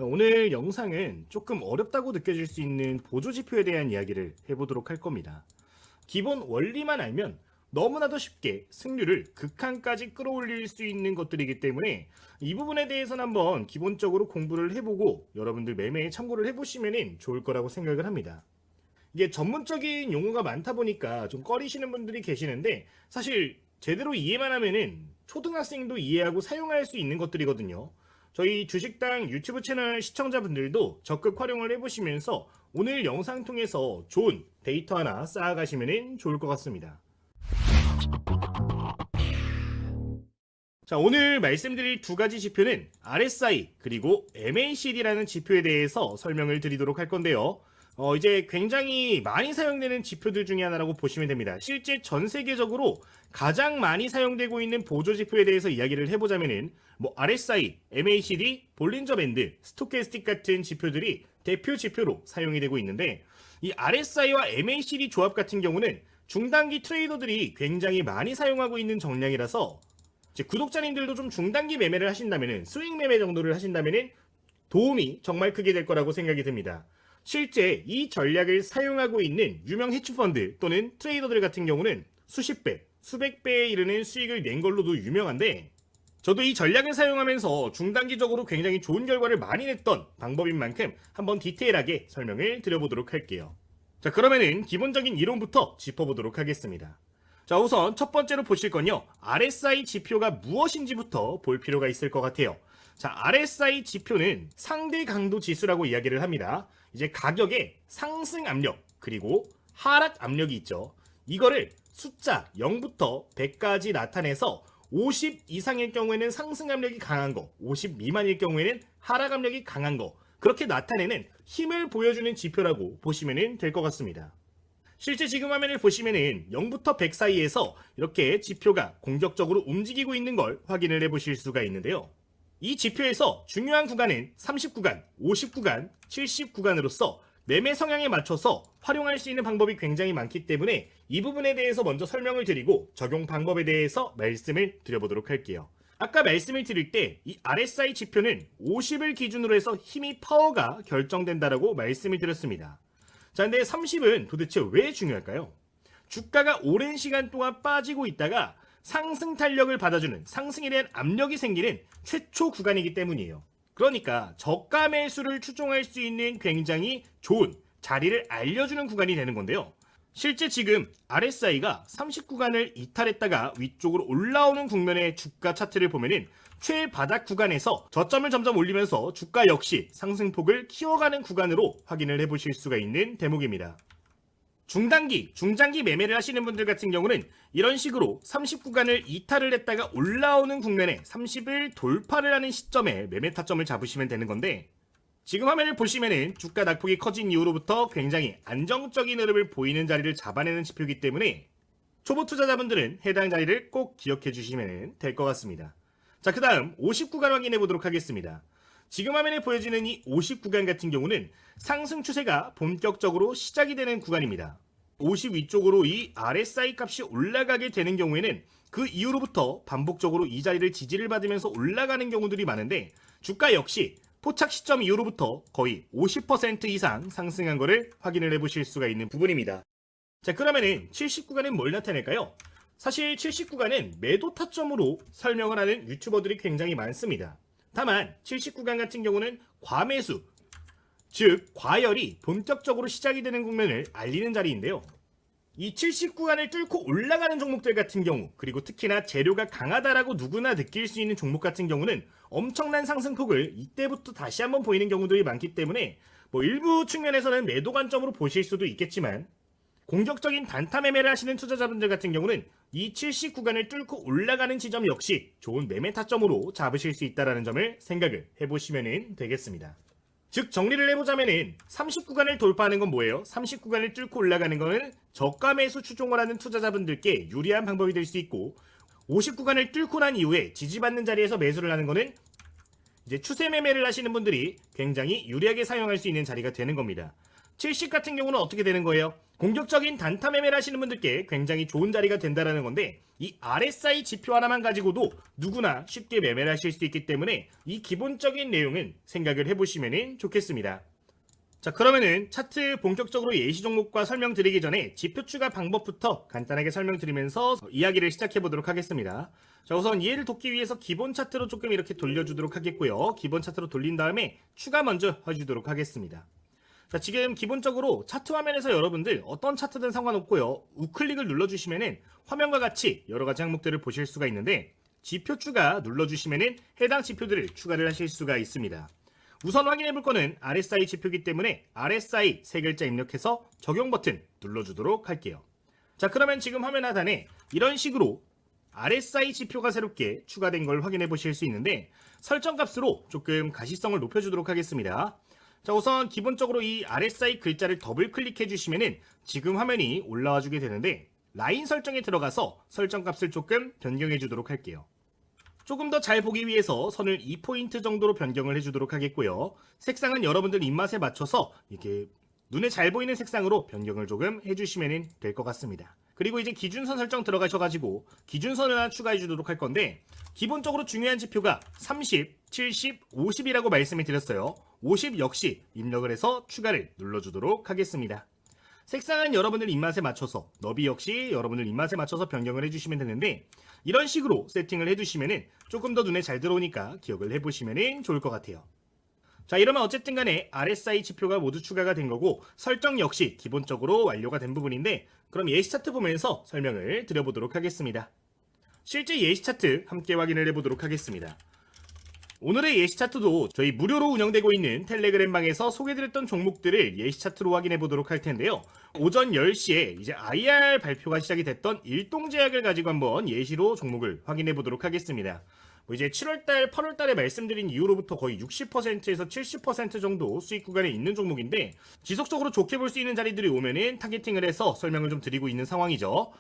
오늘 영상은 조금 어렵다고 느껴질 수 있는 보조지표에 대한 이야기를 해보도록 할 겁니다. 기본 원리만 알면 너무나도 쉽게 승률을 극한까지 끌어올릴 수 있는 것들이기 때문에 이 부분에 대해서는 한번 기본적으로 공부를 해보고 여러분들 매매에 참고를 해보시면 좋을 거라고 생각을 합니다. 이게 전문적인 용어가 많다 보니까 좀 꺼리시는 분들이 계시는데 사실 제대로 이해만 하면은 초등학생도 이해하고 사용할 수 있는 것들이거든요. 저희 주식당 유튜브 채널 시청자분들도 적극 활용을 해보시면서 오늘 영상 통해서 좋은 데이터 하나 쌓아가시면 좋을 것 같습니다. 자, 오늘 말씀드릴 두 가지 지표는 RSI 그리고 MACD라는 지표에 대해서 설명을 드리도록 할 건데요. 이제 굉장히 많이 사용되는 지표들 중에 하나라고 보시면 됩니다. 실제 전 세계적으로 가장 많이 사용되고 있는 보조 지표에 대해서 이야기를 해보자면은 RSI, MACD, 볼린저 밴드, 스토캐스틱 같은 지표들이 대표 지표로 사용이 되고 있는데 이 RSI와 MACD 조합 같은 경우는 중단기 트레이더들이 굉장히 많이 사용하고 있는 정량이라서 이제 구독자님들도 좀 중단기 매매를 하신다면은 스윙 매매 정도를 하신다면은 도움이 정말 크게 될 거라고 생각이 듭니다. 실제 이 전략을 사용하고 있는 유명 헤지펀드 또는 트레이더들 같은 경우는 수십 배, 수백 배에 이르는 수익을 낸 걸로도 유명한데 저도 이 전략을 사용하면서 중단기적으로 굉장히 좋은 결과를 많이 냈던 방법인 만큼 한번 디테일하게 설명을 드려보도록 할게요. 자, 그러면은 기본적인 이론부터 짚어보도록 하겠습니다. 자, 우선 첫 번째로 보실 건요, RSI 지표가 무엇인지부터 볼 필요가 있을 것 같아요. 자, RSI 지표는 상대 강도 지수라고 이야기를 합니다. 이제 가격의 상승 압력 그리고 하락 압력이 있죠. 이거를 숫자 0부터 100까지 나타내서 50 이상일 경우에는 상승 압력이 강한 거, 50 미만일 경우에는 하락 압력이 강한 거, 그렇게 나타내는 힘을 보여주는 지표라고 보시면 될 것 같습니다. 실제 지금 화면을 보시면은 0부터 100 사이에서 이렇게 지표가 공격적으로 움직이고 있는 걸 확인을 해보실 수가 있는데요. 이 지표에서 중요한 구간은 30구간, 50구간, 70구간으로서 매매 성향에 맞춰서 활용할 수 있는 방법이 굉장히 많기 때문에 이 부분에 대해서 먼저 설명을 드리고 적용 방법에 대해서 말씀을 드려보도록 할게요. 아까 말씀을 드릴 때 이 RSI 지표는 50을 기준으로 해서 힘이 파워가 결정된다라고 말씀을 드렸습니다. 자, 근데 30은 도대체 왜 중요할까요? 주가가 오랜 시간 동안 빠지고 있다가 상승 탄력을 받아주는, 상승에 대한 압력이 생기는 최초 구간이기 때문이에요. 그러니까 저가 매수를 추종할 수 있는 굉장히 좋은 자리를 알려주는 구간이 되는 건데요. 실제 지금 RSI가 30구간을 이탈했다가 위쪽으로 올라오는 국면의 주가 차트를 보면은 최바닥 구간에서 저점을 점점 올리면서 주가 역시 상승폭을 키워가는 구간으로 확인을 해보실 수가 있는 대목입니다. 중단기, 중장기 매매를 하시는 분들 같은 경우는 이런 식으로 30구간을 이탈을 했다가 올라오는 국면에 30을 돌파를 하는 시점에 매매 타점을 잡으시면 되는 건데 지금 화면을 보시면은 주가 낙폭이 커진 이후로부터 굉장히 안정적인 흐름을 보이는 자리를 잡아내는 지표이기 때문에 초보 투자자분들은 해당 자리를 꼭 기억해 주시면 될 것 같습니다. 자, 그 다음 50구간 확인해 보도록 하겠습니다. 지금 화면에 보여지는 이 50구간 같은 경우는 상승 추세가 본격적으로 시작이 되는 구간입니다. 50 위쪽으로 이 RSI 값이 올라가게 되는 경우에는 그 이후로부터 반복적으로 이 자리를 지지를 받으면서 올라가는 경우들이 많은데 주가 역시 포착 시점 이후로부터 거의 50% 이상 상승한 것을 확인을 해보실 수가 있는 부분입니다. 자, 그러면은 70구간은 뭘 나타낼까요? 사실 70구간은 매도 타점으로 설명을 하는 유튜버들이 굉장히 많습니다. 다만 70구간 같은 경우는 과매수, 즉 과열이 본격적으로 시작이 되는 국면을 알리는 자리인데요. 이 70구간을 뚫고 올라가는 종목들 같은 경우, 그리고 특히나 재료가 강하다라고 누구나 느낄 수 있는 종목 같은 경우는 엄청난 상승폭을 이때부터 다시 한번 보이는 경우들이 많기 때문에 일부 측면에서는 매도 관점으로 보실 수도 있겠지만 공격적인 단타 매매를 하시는 투자자분들 같은 경우는 이 70구간을 뚫고 올라가는 지점 역시 좋은 매매 타점으로 잡으실 수 있다는 점을 생각을 해보시면 되겠습니다. 즉 정리를 해보자면은 30구간을 돌파하는 건 뭐예요? 30구간을 뚫고 올라가는 거는 저가 매수 추종을 하는 투자자분들께 유리한 방법이 될 수 있고 50구간을 뚫고 난 이후에 지지받는 자리에서 매수를 하는 거는 이제 추세 매매를 하시는 분들이 굉장히 유리하게 사용할 수 있는 자리가 되는 겁니다. 70 같은 경우는 어떻게 되는 거예요? 공격적인 단타 매매를 하시는 분들께 굉장히 좋은 자리가 된다라는 건데, 이 RSI 지표 하나만 가지고도 누구나 쉽게 매매를 하실 수 있기 때문에 이 기본적인 내용은 생각을 해보시면 좋겠습니다. 자, 그러면은 차트 본격적으로 예시 종목과 설명드리기 전에 지표 추가 방법부터 간단하게 설명드리면서 이야기를 시작해 보도록 하겠습니다. 자, 우선 이해를 돕기 위해서 기본 차트로 조금 이렇게 돌려주도록 하겠고요. 기본 차트로 돌린 다음에 추가 먼저 해주도록 하겠습니다. 자, 지금 기본적으로 차트 화면에서 여러분들 어떤 차트든 상관없고요. 우클릭을 눌러주시면은 화면과 같이 여러 가지 항목들을 보실 수가 있는데, 지표 추가 눌러주시면은 해당 지표들을 추가를 하실 수가 있습니다. 우선 확인해 볼 거는 RSI 지표이기 때문에 RSI 세 글자 입력해서 적용 버튼 눌러주도록 할게요. 자, 그러면 지금 화면 하단에 이런 식으로 RSI 지표가 새롭게 추가된 걸 확인해 보실 수 있는데, 설정 값으로 조금 가시성을 높여주도록 하겠습니다. 자, 우선 기본적으로 이 RSI 글자를 더블 클릭해 주시면은 지금 화면이 올라와 주게 되는데, 라인 설정에 들어가서 설정 값을 조금 변경해 주도록 할게요. 조금 더 잘 보기 위해서 선을 2포인트 정도로 변경을 해주도록 하겠고요. 색상은 여러분들 입맛에 맞춰서 이렇게 눈에 잘 보이는 색상으로 변경을 조금 해주시면 될 것 같습니다. 그리고 이제 기준선 설정 들어가셔가지고 기준선을 하나 추가해 주도록 할 건데, 기본적으로 중요한 지표가 30, 70, 50이라고 말씀을 드렸어요. 50 역시 입력을 해서 추가를 눌러주도록 하겠습니다. 색상은 여러분들 입맛에 맞춰서, 너비 역시 여러분들 입맛에 맞춰서 변경을 해주시면 되는데, 이런 식으로 세팅을 해두시면 조금 더 눈에 잘 들어오니까 기억을 해보시면 좋을 것 같아요. 자, 이러면 어쨌든 간에 RSI 지표가 모두 추가가 된 거고, 설정 역시 기본적으로 완료가 된 부분인데, 그럼 예시 차트 보면서 설명을 드려보도록 하겠습니다. 실제 예시 차트 함께 확인을 해보도록 하겠습니다. 오늘의 예시 차트도 저희 무료로 운영되고 있는 텔레그램 방에서 소개드렸던 종목들을 예시 차트로 확인해 보도록 할 텐데요. 오전 10시에 이제 IR 발표가 시작이 됐던 일동제약을 가지고 한번 예시로 종목을 확인해 보도록 하겠습니다. 이제 7월달, 8월달에 말씀드린 이후로부터 거의 60%에서 70% 정도 수익 구간에 있는 종목인데, 지속적으로 좋게 볼 수 있는 자리들이 오면은 타겟팅을 해서 설명을 좀 드리고 있는 상황이죠.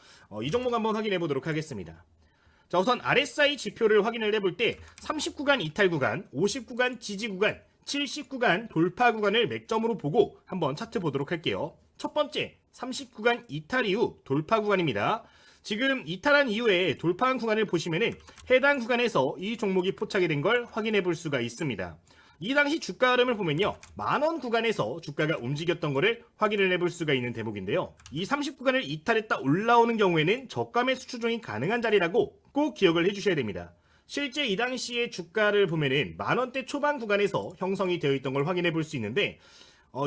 이 종목 한번 확인해 보도록 하겠습니다. 자, 우선 RSI 지표를 확인을 해볼 때 30구간 이탈 구간, 50구간 지지 구간, 70구간 돌파 구간을 맥점으로 보고 한번 차트 보도록 할게요. 첫 번째 30구간 이탈 이후 돌파 구간입니다. 지금 이탈한 이후에 돌파한 구간을 보시면은 해당 구간에서 이 종목이 포착이 된 걸 확인해 볼 수가 있습니다. 이 당시 주가 흐름을 보면요, 만원 구간에서 주가가 움직였던 거를 확인을 해볼 수가 있는 대목인데요. 이 30구간을 이탈했다 올라오는 경우에는 저가 매수 추종이 가능한 자리라고 꼭 기억을 해주셔야 됩니다. 실제 이 당시의 주가를 보면은 만원대 초반 구간에서 형성이 되어 있던 걸 확인해 볼 수 있는데,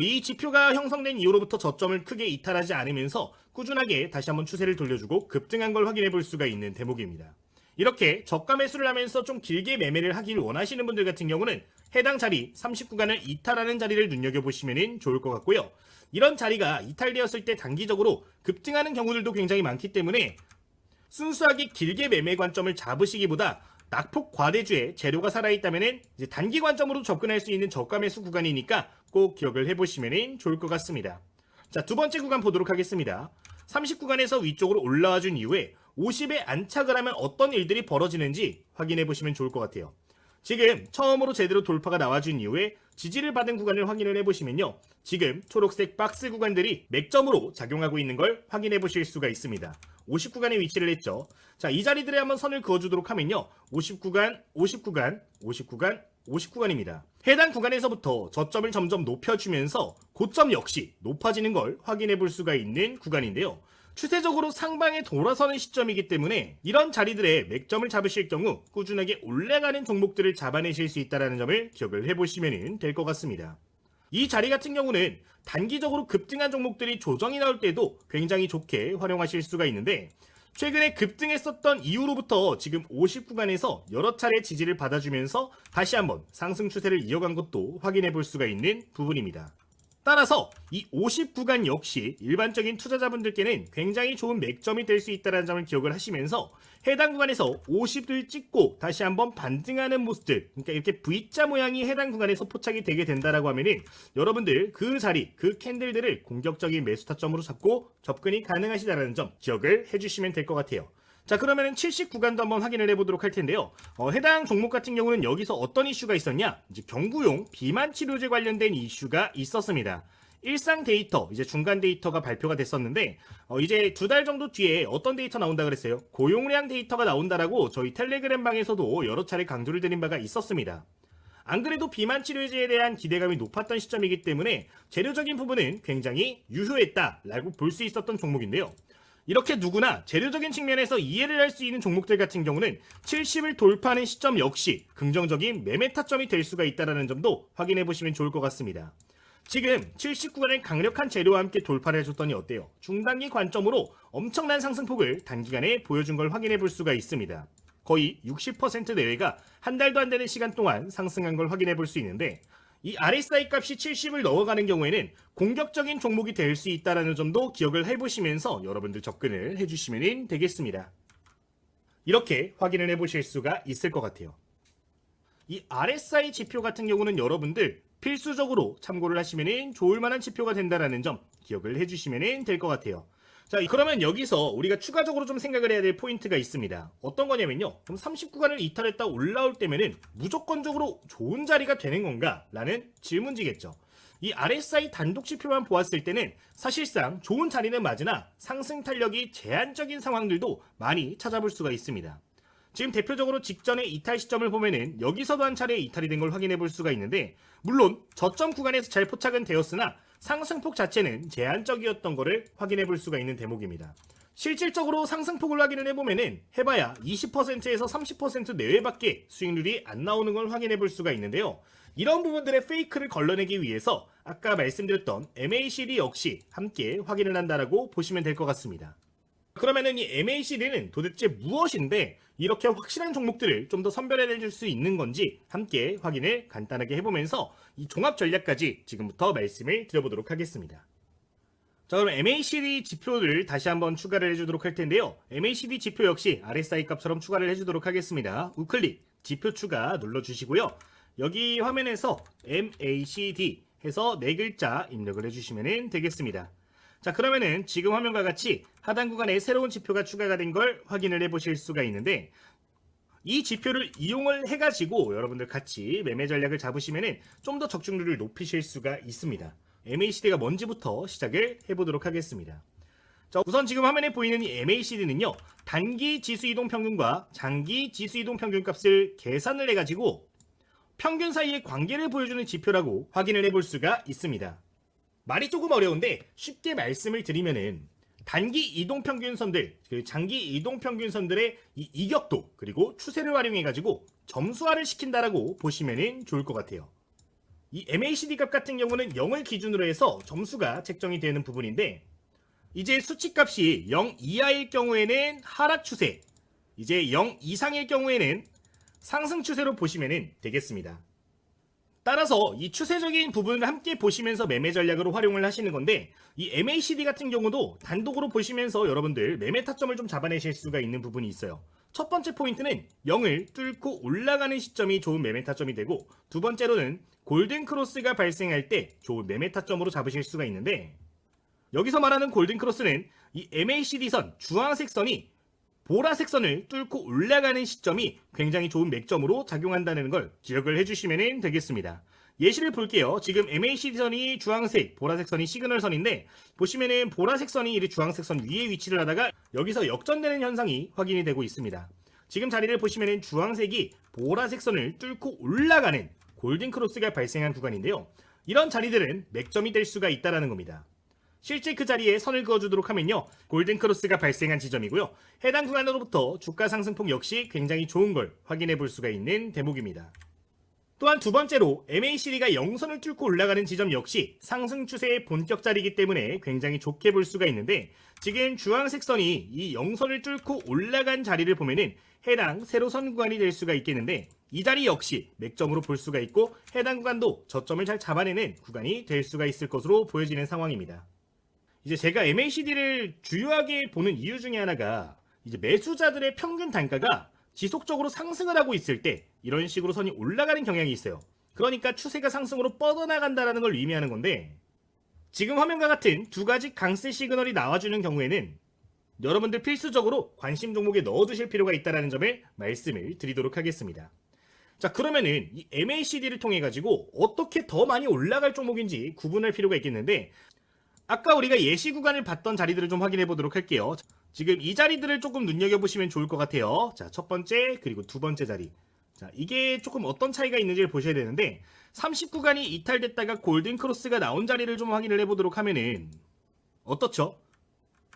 이 지표가 형성된 이후로부터 저점을 크게 이탈하지 않으면서 꾸준하게 다시 한번 추세를 돌려주고 급등한 걸 확인해 볼 수가 있는 대목입니다. 이렇게 저가 매수를 하면서 좀 길게 매매를 하길 원하시는 분들 같은 경우는 해당 자리 30구간을 이탈하는 자리를 눈여겨보시면 좋을 것 같고요. 이런 자리가 이탈되었을 때 단기적으로 급등하는 경우들도 굉장히 많기 때문에 순수하게 길게 매매 관점을 잡으시기보다 낙폭 과대주에 재료가 살아있다면 이제 단기 관점으로 접근할 수 있는 저가 매수 구간이니까 꼭 기억을 해보시면 좋을 것 같습니다. 자, 두 번째 구간 보도록 하겠습니다. 30구간에서 위쪽으로 올라와 준 이후에 50에 안착을 하면 어떤 일들이 벌어지는지 확인해 보시면 좋을 것 같아요. 지금 처음으로 제대로 돌파가 나와준 이후에 지지를 받은 구간을 확인을 해보시면요, 지금 초록색 박스 구간들이 맥점으로 작용하고 있는 걸 확인해 보실 수가 있습니다. 50구간에 위치를 했죠. 자, 이 자리들에 한번 선을 그어주도록 하면요, 50구간, 50구간, 50구간, 50구간입니다. 해당 구간에서부터 저점을 점점 높여주면서 고점 역시 높아지는 걸 확인해 볼 수가 있는 구간인데요. 추세적으로 상방에 돌아서는 시점이기 때문에 이런 자리들의 맥점을 잡으실 경우 꾸준하게 올라가는 종목들을 잡아내실 수 있다는 점을 기억을 해보시면 될 것 같습니다. 이 자리 같은 경우는 단기적으로 급등한 종목들이 조정이 나올 때도 굉장히 좋게 활용하실 수가 있는데, 최근에 급등했었던 이후로부터 지금 50구간에서 여러 차례 지지를 받아주면서 다시 한번 상승 추세를 이어간 것도 확인해 볼 수가 있는 부분입니다. 따라서 이 50구간 역시 일반적인 투자자분들께는 굉장히 좋은 맥점이 될 수 있다는 점을 기억을 하시면서 해당 구간에서 50을 찍고 다시 한번 반등하는 모습들, 그러니까 이렇게 V자 모양이 해당 구간에서 포착이 되게 된다라고 하면은 여러분들 그 자리, 그 캔들들을 공격적인 매수 타점으로 잡고 접근이 가능하시다는 점 기억을 해주시면 될 것 같아요. 자, 그러면은 70구간도 한번 확인을 해보도록 할 텐데요. 해당 종목 같은 경우는 여기서 어떤 이슈가 있었냐? 이제 경구용 비만 치료제 관련된 이슈가 있었습니다. 일상 데이터, 이제 중간 데이터가 발표가 됐었는데 이제 2달 정도 뒤에 어떤 데이터 나온다 그랬어요? 고용량 데이터가 나온다라고 저희 텔레그램 방에서도 여러 차례 강조를 드린 바가 있었습니다. 안 그래도 비만 치료제에 대한 기대감이 높았던 시점이기 때문에 재료적인 부분은 굉장히 유효했다라고 볼 수 있었던 종목인데요. 이렇게 누구나 재료적인 측면에서 이해를 할 수 있는 종목들 같은 경우는 70을 돌파하는 시점 역시 긍정적인 매매 타점이 될 수가 있다는 점도 확인해 보시면 좋을 것 같습니다. 지금 79간의 강력한 재료와 함께 돌파를 해줬더니 어때요? 중단기 관점으로 엄청난 상승폭을 단기간에 보여준 걸 확인해 볼 수가 있습니다. 거의 60% 내외가 한 달도 안 되는 시간 동안 상승한 걸 확인해 볼 수 있는데 이 RSI 값이 70을 넘어가는 경우에는 공격적인 종목이 될 수 있다는 점도 기억을 해보시면서 여러분들 접근을 해주시면 되겠습니다. 이렇게 확인을 해보실 수가 있을 것 같아요. 이 RSI 지표 같은 경우는 여러분들 필수적으로 참고를 하시면 좋을 만한 지표가 된다는 점 기억을 해주시면 될 것 같아요. 자, 그러면 여기서 우리가 추가적으로 좀 생각을 해야 될 포인트가 있습니다. 어떤 거냐면요. 그럼 30구간을 이탈했다 올라올 때면은 무조건적으로 좋은 자리가 되는 건가? 라는 질문지겠죠. 이 RSI 단독 지표만 보았을 때는 사실상 좋은 자리는 맞으나 상승 탄력이 제한적인 상황들도 많이 찾아볼 수가 있습니다. 지금 대표적으로 직전의 이탈 시점을 보면은 여기서도 한 차례 이탈이 된 걸 확인해 볼 수가 있는데 물론 저점 구간에서 잘 포착은 되었으나 상승폭 자체는 제한적이었던 것을 확인해 볼 수가 있는 대목입니다. 실질적으로 상승폭을 확인을 해보면은 해봐야 20%에서 30% 내외밖에 수익률이 안 나오는 걸 확인해 볼 수가 있는데요. 이런 부분들의 페이크를 걸러내기 위해서 아까 말씀드렸던 MACD 역시 함께 확인을 한다라고 보시면 될 것 같습니다. 그러면은 이 MACD는 도대체 무엇인데 이렇게 확실한 종목들을 좀 더 선별해낼 수 있는 건지 함께 확인을 간단하게 해보면서 이 종합 전략까지 지금부터 말씀을 드려보도록 하겠습니다. 자, 그럼 MACD 지표를 다시 한번 추가를 해주도록 할 텐데요. MACD 지표 역시 RSI 값처럼 추가를 해주도록 하겠습니다. 우클릭 지표 추가 눌러주시고요. 여기 화면에서 MACD 해서 4글자 입력을 해주시면 되겠습니다. 자, 그러면은 지금 화면과 같이 하단 구간에 새로운 지표가 추가가 된 걸 확인을 해보실 수가 있는데 이 지표를 이용을 해가지고 여러분들 같이 매매 전략을 잡으시면은 좀 더 적중률을 높이실 수가 있습니다. MACD가 뭔지부터 시작을 해보도록 하겠습니다. 자, 우선 지금 화면에 보이는 이 MACD는요, 단기 지수 이동 평균과 장기 지수 이동 평균 값을 계산을 해가지고 평균 사이의 관계를 보여주는 지표라고 확인을 해볼 수가 있습니다. 말이 조금 어려운데 쉽게 말씀을 드리면은 단기 이동평균선들, 장기 이동평균선들의 이 이격도 그리고 추세를 활용해가지고 점수화를 시킨다라고 보시면 좋을 것 같아요. 이 MACD 값 같은 경우는 0을 기준으로 해서 점수가 책정이 되는 부분인데 이제 수치값이 0 이하일 경우에는 하락 추세, 이제 0 이상일 경우에는 상승 추세로 보시면 되겠습니다. 따라서 이 추세적인 부분을 함께 보시면서 매매 전략으로 활용을 하시는 건데 이 MACD 같은 경우도 단독으로 보시면서 여러분들 매매 타점을 좀 잡아내실 수가 있는 부분이 있어요. 첫 번째 포인트는 0을 뚫고 올라가는 시점이 좋은 매매 타점이 되고 두 번째로는 골든 크로스가 발생할 때 좋은 매매 타점으로 잡으실 수가 있는데 여기서 말하는 골든 크로스는 이 MACD 선 주황색 선이 보라색 선을 뚫고 올라가는 시점이 굉장히 좋은 맥점으로 작용한다는 걸 기억을 해주시면 되겠습니다. 예시를 볼게요. 지금 MACD 선이 주황색, 보라색 선이 시그널 선인데 보시면은 보라색 선이 이 주황색 선 위에 위치를 하다가 여기서 역전되는 현상이 확인이 되고 있습니다. 지금 자리를 보시면은 주황색이 보라색 선을 뚫고 올라가는 골든 크로스가 발생한 구간인데요. 이런 자리들은 맥점이 될 수가 있다는 겁니다. 실제 그 자리에 선을 그어주도록 하면요, 골든 크로스가 발생한 지점이고요. 해당 구간으로부터 주가 상승폭 역시 굉장히 좋은 걸 확인해 볼 수가 있는 대목입니다. 또한 두 번째로 MACD가 0선을 뚫고 올라가는 지점 역시 상승 추세의 본격 자리이기 때문에 굉장히 좋게 볼 수가 있는데 지금 주황색 선이 이 0선을 뚫고 올라간 자리를 보면은 해당 세로선 구간이 될 수가 있겠는데 이 자리 역시 맥점으로 볼 수가 있고 해당 구간도 저점을 잘 잡아내는 구간이 될 수가 있을 것으로 보여지는 상황입니다. 이제 제가 MACD를 주요하게 보는 이유 중에 하나가 이제 매수자들의 평균 단가가 지속적으로 상승을 하고 있을 때 이런 식으로 선이 올라가는 경향이 있어요. 그러니까 추세가 상승으로 뻗어나간다는 걸 의미하는 건데 지금 화면과 같은 두 가지 강세 시그널이 나와주는 경우에는 여러분들 필수적으로 관심 종목에 넣어두실 필요가 있다는 점을 말씀을 드리도록 하겠습니다. 자, 그러면은 이 MACD를 통해 가지고 어떻게 더 많이 올라갈 종목인지 구분할 필요가 있겠는데, 아까 우리가 예시 구간을 봤던 자리들을 좀 확인해 보도록 할게요. 지금 이 자리들을 조금 눈여겨보시면 좋을 것 같아요. 자, 첫 번째 그리고 두 번째 자리. 자, 이게 조금 어떤 차이가 있는지를 보셔야 되는데, 30구간이 이탈됐다가 골든 크로스가 나온 자리를 좀 확인을 해보도록 하면은 어떻죠?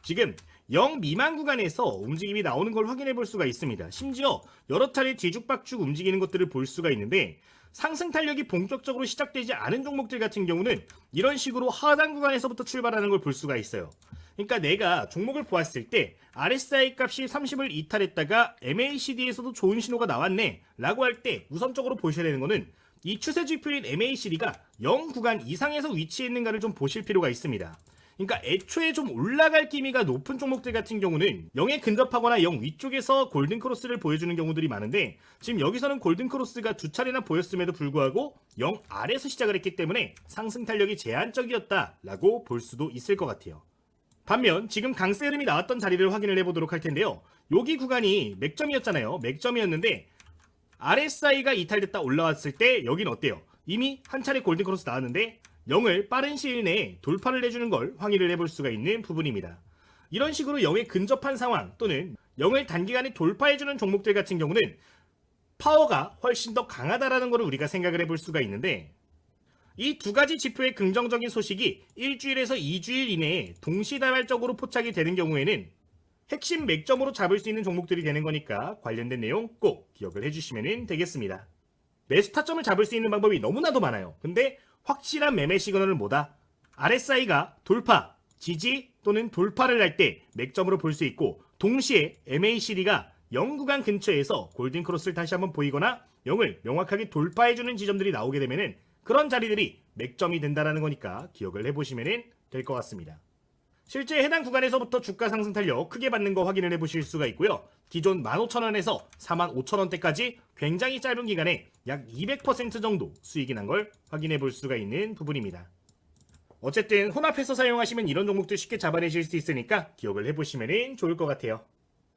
지금 0 미만 구간에서 움직임이 나오는 걸 확인해 볼 수가 있습니다. 심지어 여러 차례 뒤죽박죽 움직이는 것들을 볼 수가 있는데, 상승 탄력이 본격적으로 시작되지 않은 종목들 같은 경우는 이런 식으로 하단 구간에서부터 출발하는 걸 볼 수가 있어요. 그러니까 내가 종목을 보았을 때 RSI 값이 30을 이탈했다가 MACD에서도 좋은 신호가 나왔네 라고 할 때 우선적으로 보셔야 되는 거는 이 추세 지표인 MACD가 0 구간 이상에서 위치해 있는가를 좀 보실 필요가 있습니다. 그러니까 애초에 좀 올라갈 기미가 높은 종목들 같은 경우는 0에 근접하거나 0 위쪽에서 골든크로스를 보여주는 경우들이 많은데, 지금 여기서는 골든크로스가 두 차례나 보였음에도 불구하고 0 아래에서 시작을 했기 때문에 상승 탄력이 제한적이었다라고 볼 수도 있을 것 같아요. 반면 지금 강세 흐름이 나왔던 자리를 확인을 해보도록 할 텐데요. 여기 구간이 맥점이었잖아요. 맥점이었는데 RSI가 이탈됐다 올라왔을 때 여긴 어때요? 이미 한 차례 골든크로스 나왔는데 0을 빠른 시일 내에 돌파를 해주는 걸 확인을 해볼 수가 있는 부분입니다. 이런 식으로 0에 근접한 상황 또는 0을 단기간에 돌파해주는 종목들 같은 경우는 파워가 훨씬 더 강하다라는 걸 우리가 생각을 해볼 수가 있는데, 이 두 가지 지표의 긍정적인 소식이 일주일에서 2주일 이내에 동시다발적으로 포착이 되는 경우에는 핵심 맥점으로 잡을 수 있는 종목들이 되는 거니까 관련된 내용 꼭 기억을 해주시면 되겠습니다. 매수 타점을 잡을 수 있는 방법이 너무나도 많아요. 근데 확실한 매매 시그널을 뭐다? RSI가 돌파, 지지 또는 돌파를 할 때 맥점으로 볼 수 있고, 동시에 MACD가 0 구간 근처에서 골든크로스를 다시 한번 보이거나 0을 명확하게 돌파해주는 지점들이 나오게 되면은 그런 자리들이 맥점이 된다는 거니까 기억을 해보시면 될 것 같습니다. 실제 해당 구간에서부터 주가 상승 탄력 크게 받는 거 확인을 해보실 수가 있고요. 기존 15,000원에서 45,000원대까지 굉장히 짧은 기간에 약 200% 정도 수익이 난 걸 확인해 볼 수가 있는 부분입니다. 어쨌든 혼합해서 사용하시면 이런 종목들 쉽게 잡아내실 수 있으니까 기억을 해보시면 좋을 것 같아요.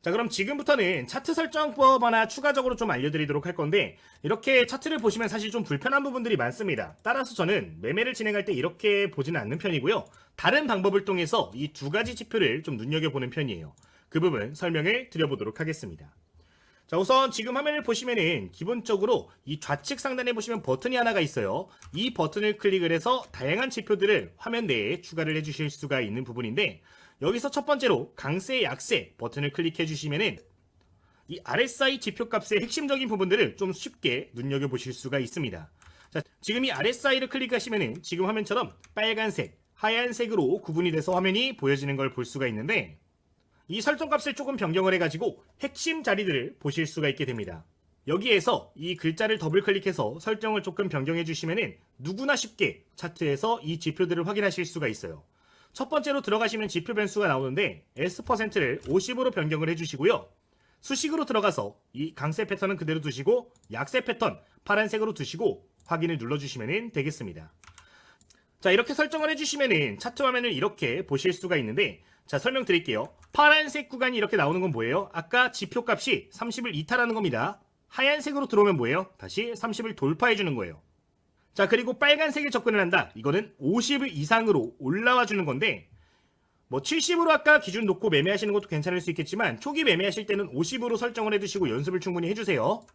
자, 그럼 지금부터는 차트 설정법 하나 추가적으로 좀 알려드리도록 할 건데, 이렇게 차트를 보시면 사실 좀 불편한 부분들이 많습니다. 따라서 저는 매매를 진행할 때 이렇게 보지는 않는 편이고요. 다른 방법을 통해서 이 두 가지 지표를 좀 눈여겨보는 편이에요. 그 부분 설명을 드려보도록 하겠습니다. 자, 우선 지금 화면을 보시면은 기본적으로 이 좌측 상단에 보시면 버튼이 하나가 있어요. 이 버튼을 클릭을 해서 다양한 지표들을 화면 내에 추가를 해주실 수가 있는 부분인데, 여기서 첫 번째로 강세 약세 버튼을 클릭해 주시면은 이 RSI 지표값의 핵심적인 부분들을 좀 쉽게 눈여겨보실 수가 있습니다. 자, 지금 이 RSI를 클릭하시면은 지금 화면처럼 빨간색, 하얀색으로 구분이 돼서 화면이 보여지는 걸 볼 수가 있는데, 이 설정값을 조금 변경을 해가지고 핵심 자리들을 보실 수가 있게 됩니다. 여기에서 이 글자를 더블 클릭해서 설정을 조금 변경해 주시면은 누구나 쉽게 차트에서 이 지표들을 확인하실 수가 있어요. 첫 번째로 들어가시면 지표 변수가 나오는데 S%를 50으로 변경을 해주시고요. 수식으로 들어가서 이 강세 패턴은 그대로 두시고 약세 패턴 파란색으로 두시고 확인을 눌러주시면 되겠습니다. 자, 이렇게 설정을 해주시면 차트 화면을 이렇게 보실 수가 있는데, 자, 설명드릴게요. 파란색 구간이 이렇게 나오는 건 뭐예요? 아까 지표 값이 30을 이탈하는 겁니다. 하얀색으로 들어오면 뭐예요? 다시 30을 돌파해 주는 거예요. 자, 그리고 빨간색에 접근을 한다. 이거는 50을 이상으로 올라와 주는 건데, 뭐 70으로 아까 기준 놓고 매매하시는 것도 괜찮을 수 있겠지만 초기 매매하실 때는 50으로 설정을 해두시고 연습을 충분히 해주세요.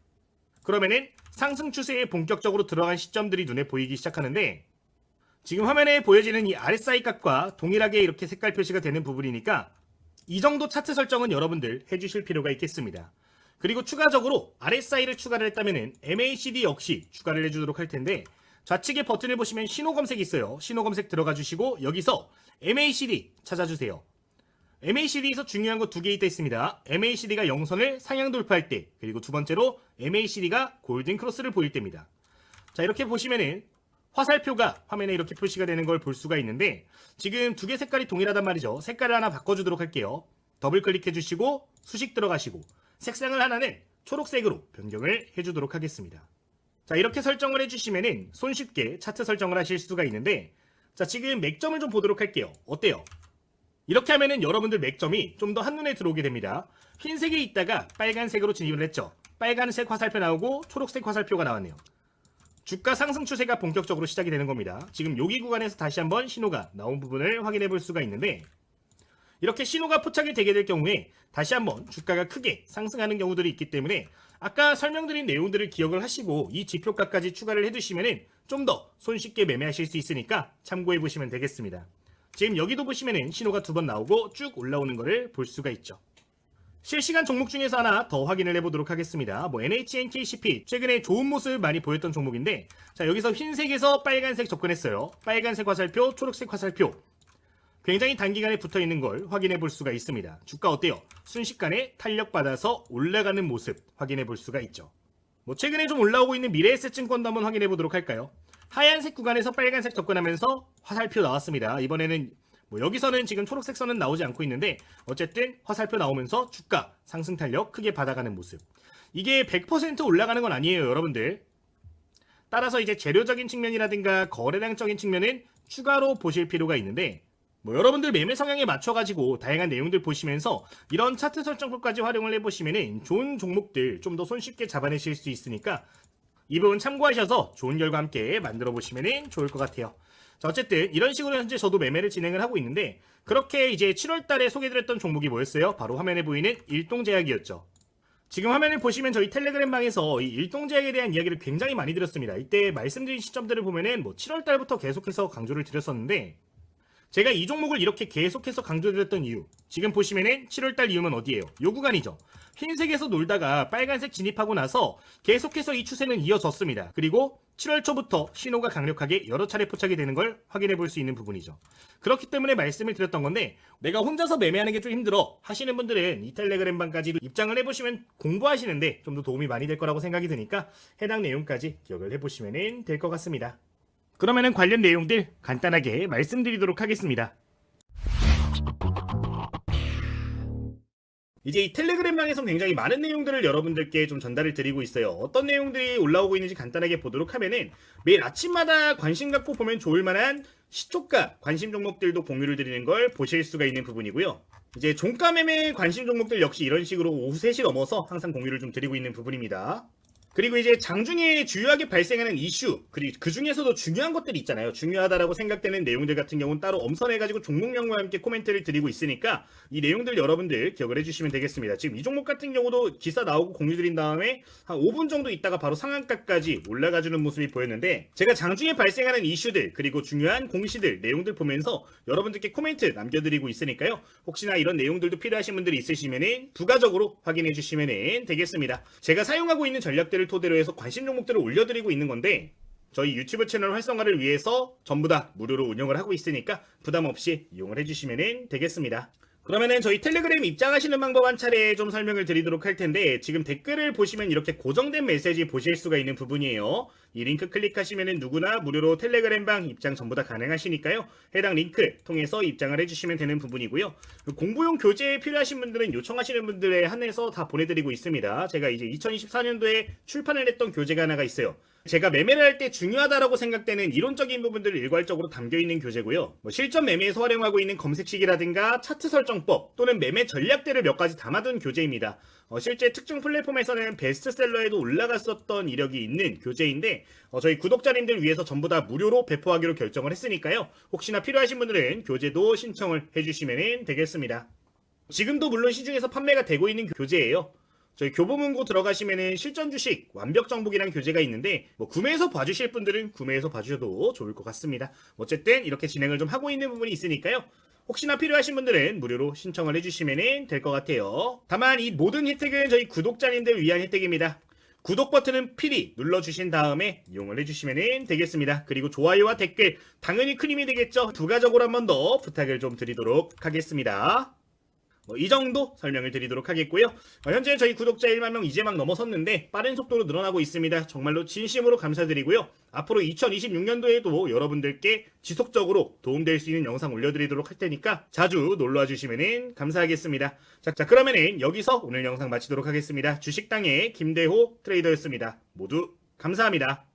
그러면은 상승 추세에 본격적으로 들어간 시점들이 눈에 보이기 시작하는데, 지금 화면에 보여지는 이 RSI 값과 동일하게 이렇게 색깔 표시가 되는 부분이니까 이 정도 차트 설정은 여러분들 해주실 필요가 있겠습니다. 그리고 추가적으로 RSI를 추가를 했다면 MACD 역시 추가를 해주도록 할 텐데, 좌측에 버튼을 보시면 신호 검색이 있어요. 신호 검색 들어가 주시고 여기서 MACD 찾아주세요. MACD에서 중요한 거 두 개 있습니다. MACD가 0선을 상향 돌파할 때, 그리고 두 번째로 MACD가 골든 크로스를 보일 때입니다. 자, 이렇게 보시면은 화살표가 화면에 이렇게 표시가 되는 걸 볼 수가 있는데, 지금 두 개 색깔이 동일하단 말이죠. 색깔을 하나 바꿔주도록 할게요. 더블 클릭해 주시고 수식 들어가시고 색상을 하나는 초록색으로 변경을 해주도록 하겠습니다. 자, 이렇게 설정을 해주시면은 손쉽게 차트 설정을 하실 수가 있는데, 자, 지금 맥점을 좀 보도록 할게요. 어때요? 이렇게 하면은 여러분들 맥점이 좀 더 한눈에 들어오게 됩니다. 흰색에 있다가 빨간색으로 진입을 했죠. 빨간색 화살표 나오고 초록색 화살표가 나왔네요. 주가 상승 추세가 본격적으로 시작이 되는 겁니다. 지금 여기 구간에서 다시 한번 신호가 나온 부분을 확인해 볼 수가 있는데, 이렇게 신호가 포착이 되게 될 경우에 다시 한번 주가가 크게 상승하는 경우들이 있기 때문에 아까 설명드린 내용들을 기억을 하시고 이 지표가까지 추가를 해두시면 좀 더 손쉽게 매매하실 수 있으니까 참고해 보시면 되겠습니다. 지금 여기도 보시면 신호가 2번 나오고 쭉 올라오는 것을 볼 수가 있죠. 실시간 종목 중에서 하나 더 확인을 해보도록 하겠습니다. NHNKCP 최근에 좋은 모습 많이 보였던 종목인데, 자, 여기서 흰색에서 빨간색 접근했어요. 빨간색 화살표, 초록색 화살표. 굉장히 단기간에 붙어있는 걸 확인해 볼 수가 있습니다. 주가 어때요? 순식간에 탄력받아서 올라가는 모습 확인해 볼 수가 있죠. 최근에 좀 올라오고 있는 미래에셋증권도 한번 확인해 보도록 할까요? 하얀색 구간에서 빨간색 접근하면서 화살표 나왔습니다. 이번에는 여기서는 지금 초록색 선은 나오지 않고 있는데 어쨌든 화살표 나오면서 주가 상승 탄력 크게 받아가는 모습. 이게 100% 올라가는 건 아니에요, 여러분들. 따라서 이제 재료적인 측면이라든가 거래량적인 측면은 추가로 보실 필요가 있는데, 여러분들 매매 성향에 맞춰가지고 다양한 내용들 보시면서 이런 차트 설정법까지 활용을 해보시면 좋은 종목들 좀 더 손쉽게 잡아내실 수 있으니까 이 부분 참고하셔서 좋은 결과 함께 만들어 보시면 좋을 것 같아요. 자, 어쨌든 이런 식으로 현재 저도 매매를 진행을 하고 있는데, 그렇게 이제 7월 달에 소개드렸던 종목이 뭐였어요? 바로 화면에 보이는 일동제약이었죠. 지금 화면을 보시면 저희 텔레그램 방에서 이 일동제약에 대한 이야기를 굉장히 많이 드렸습니다. 이때 말씀드린 시점들을 보면은 7월 달부터 계속해서 강조를 드렸었는데, 제가 이 종목을 이렇게 계속해서 강조드렸던 이유, 지금 보시면은 7월달 이유는 어디예요? 요 구간이죠. 흰색에서 놀다가 빨간색 진입하고 나서 계속해서 이 추세는 이어졌습니다. 그리고 7월 초부터 신호가 강력하게 여러 차례 포착이 되는 걸 확인해 볼 수 있는 부분이죠. 그렇기 때문에 말씀을 드렸던 건데, 내가 혼자서 매매하는 게 좀 힘들어 하시는 분들은 이 텔레그램 방까지 입장을 해보시면 공부하시는데 좀 더 도움이 많이 될 거라고 생각이 드니까 해당 내용까지 기억을 해보시면 될 것 같습니다. 그러면은 관련 내용들 간단하게 말씀드리도록 하겠습니다. 이제 이 텔레그램 방에서 굉장히 많은 내용들을 여러분들께 좀 전달을 드리고 있어요. 어떤 내용들이 올라오고 있는지 간단하게 보도록 하면은 매일 아침마다 관심 갖고 보면 좋을 만한 시초가 관심 종목들도 공유를 드리는 걸 보실 수가 있는 부분이고요. 이제 종가 매매 관심 종목들 역시 이런 식으로 오후 3시 넘어서 항상 공유를 좀 드리고 있는 부분입니다. 그리고 이제 장중에 주요하게 발생하는 이슈, 그리고 그 중에서도 중요한 것들이 있잖아요. 중요하다라고 생각되는 내용들 같은 경우는 따로 엄선해가지고 종목명과 함께 코멘트를 드리고 있으니까 이 내용들 여러분들 기억을 해주시면 되겠습니다. 지금 이 종목 같은 경우도 기사 나오고 공유 드린 다음에 한 5분 정도 있다가 바로 상한가까지 올라가주는 모습이 보였는데, 제가 장중에 발생하는 이슈들 그리고 중요한 공시들 내용들 보면서 여러분들께 코멘트 남겨드리고 있으니까요. 혹시나 이런 내용들도 필요하신 분들이 있으시면 부가적으로 확인해 주시면 되겠습니다. 제가 사용하고 있는 전략들을 토대로 해서 관심 종목들을 올려드리고 있는 건데, 저희 유튜브 채널 활성화를 위해서 전부 다 무료로 운영을 하고 있으니까 부담 없이 이용을 해주시면 되겠습니다. 그러면은 저희 텔레그램 입장하시는 방법 한 차례 좀 설명을 드리도록 할 텐데, 지금 댓글을 보시면 이렇게 고정된 메시지 보실 수가 있는 부분이에요. 이 링크 클릭하시면은 누구나 무료로 텔레그램 방 입장 전부 다 가능하시니까요. 해당 링크 통해서 입장을 해주시면 되는 부분이고요. 공부용 교재 필요하신 분들은 요청하시는 분들에 한해서 다 보내드리고 있습니다. 제가 이제 2024년도에 출판을 했던 교재가 하나가 있어요. 제가 매매를 할 때 중요하다라고 생각되는 이론적인 부분들을 일괄적으로 담겨있는 교재고요. 실전 매매에서 활용하고 있는 검색식이라든가 차트 설정법 또는 매매 전략들을 몇 가지 담아둔 교재입니다. 실제 특정 플랫폼에서는 베스트셀러에도 올라갔었던 이력이 있는 교재인데, 저희 구독자님들 위해서 전부 다 무료로 배포하기로 결정을 했으니까요. 혹시나 필요하신 분들은 교재도 신청을 해주시면 되겠습니다. 지금도 물론 시중에서 판매가 되고 있는 교재예요. 저희 교보문고 들어가시면은 실전 주식 완벽 정복이라는 교재가 있는데, 구매해서 봐주실 분들은 구매해서 봐주셔도 좋을 것 같습니다. 어쨌든 이렇게 진행을 좀 하고 있는 부분이 있으니까요. 혹시나 필요하신 분들은 무료로 신청을 해주시면 될 것 같아요. 다만 이 모든 혜택은 저희 구독자님들 위한 혜택입니다. 구독 버튼은 필히 눌러주신 다음에 이용을 해주시면 되겠습니다. 그리고 좋아요와 댓글 당연히 큰 힘이 되겠죠. 부가적으로 한 번 더 부탁을 좀 드리도록 하겠습니다. 이 정도 설명을 드리도록 하겠고요. 현재 저희 구독자 1만 명 이제 막 넘어섰는데 빠른 속도로 늘어나고 있습니다. 정말로 진심으로 감사드리고요. 앞으로 2026년도에도 여러분들께 지속적으로 도움될 수 있는 영상 올려드리도록 할 테니까 자주 놀러와 주시면 감사하겠습니다. 자, 그러면은 여기서 오늘 영상 마치도록 하겠습니다. 주식당의 김대호 트레이더였습니다. 모두 감사합니다.